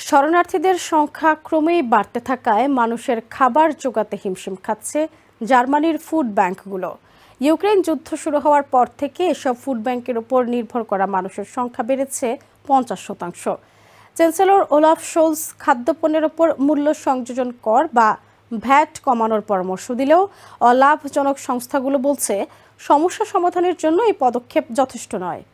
শরণার্থীদের সংখ্যা ক্রমেই বাড়তে থাকায় মানুষের খাবার জোগাতে হিমশিম খাচ্ছে জার্মানির ফুড ব্যাংকগুলো। ইউক্রেন যুদ্ধ শুরু হওয়ার পর থেকে এসব ফুড ব্যাংকের উপর নির্ভর করা মানুষের সংখ্যা বেড়েছে 50%। চ্যান্সেলর ওলাফ শোলস খাদ্যপণ্যের উপর মূল্য সংযোজন কর বা ভ্যাট কমানোর পরামর্শ দিলেও অলাভজনক সংস্থাগুলো বলছে সমস্যা সমাধানের জন্য এই পদক্ষেপ যথেষ্ট নয়।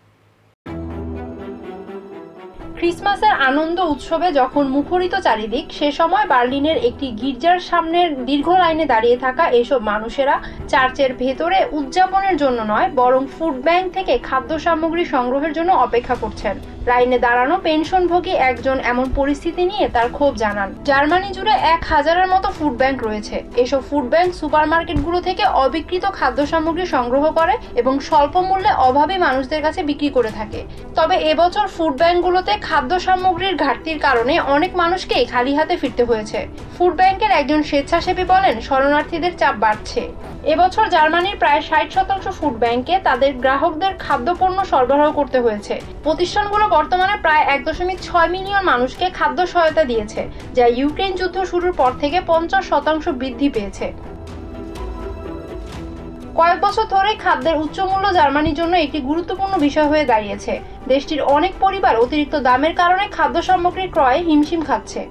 ক্রিসমাসের আনন্দ উৎসবে যখন মুখরিত চারিদিক, সে সময় বার্লিনের একটি গির্জার সামনের দীর্ঘ লাইনে দাঁড়িয়ে থাকা এসব মানুষেরা চার্চের ভেতরে উদযাপনের জন্য নয়, বরং ফুড ব্যাংক থেকে খাদ্য সামগ্রী সংগ্রহের জন্য অপেক্ষা করছেন। লাইনে দাঁড়ানো পেনশনভোগী একজন এমন পরিস্থিতি নিয়ে তার ক্ষোভ জানান। জার্মানি জুড়ে 1000-এর মতো ফুড ব্যাংক রয়েছে। এসব ফুড ব্যাংক সুপারমার্কেটগুলো থেকে অবিকৃত খাদ্য সামগ্রী সংগ্রহ করে এবং স্বল্প মূল্যে অভাবী মানুষদের কাছে বিক্রি করে থাকে। তবে এবছর ফুড ব্যাংকগুলোতে খাদ্য সামগ্রীর ঘাটতির কারণে অনেক মানুষকেই খালি হাতে ফিরতে হয়েছে। ফুড ব্যাংকের একজন স্বেচ্ছাসেবী বলেন, শরণার্থীদের চাপ বাড়ছে। এবছর জার্মানির প্রায় 60% ফুড ব্যাংকে তাদের গ্রাহকদের খাদ্যপণ্য সরবরাহ করতে হয়েছে। প্রতিষ্ঠানগুলো বর্তমানে প্রায় 1.6 মিলিয়ন মানুষকে খাদ্য সহায়তা দিয়েছে, যা ইউক্রেন যুদ্ধ শুরুর পর থেকে 50% বৃদ্ধি পেয়েছে। কয়েক বছর ধরে খাদ্যের উচ্চমূল্য জার্মানির জন্য একটি গুরুত্বপূর্ণ বিষয় হয়ে দাঁড়িয়েছে। দেশটির অনেক পরিবার অতিরিক্ত দামের কারণে খাদ্য সামগ্রী ক্রয়ে হিমশিম খাচ্ছে।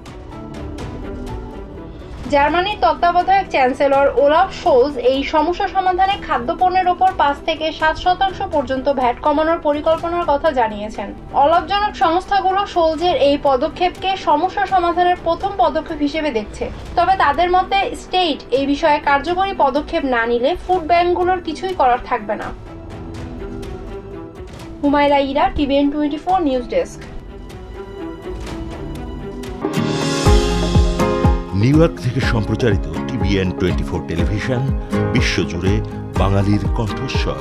জার্মানির তত্ত্বাবধায়ক চ্যান্সেলর ওলাফ শোলস এই সমস্যা সমাধানে খাদ্যপণ্যের ওপর 5 থেকে 7% পর্যন্ত ভ্যাট কমানোর পরিকল্পনার কথা জানিয়েছেন। অলাভজনক সংস্থাগুলো শোলজের এই পদক্ষেপকে সমস্যা সমাধানের প্রথম পদক্ষেপ হিসেবে দেখছে। তবে তাদের মতে স্টেট এই বিষয়ে কার্যকরী পদক্ষেপ না নিলে ফুড ব্যাংকগুলোর কিছুই করার থাকবে না। Humaira Ira, TVN 24 news desk. New York থেকে সম্প্রচারিত টিভিএন 24 টেলিভিশন বিশ্বজুড়ে বাঙালির কণ্ঠস্বর।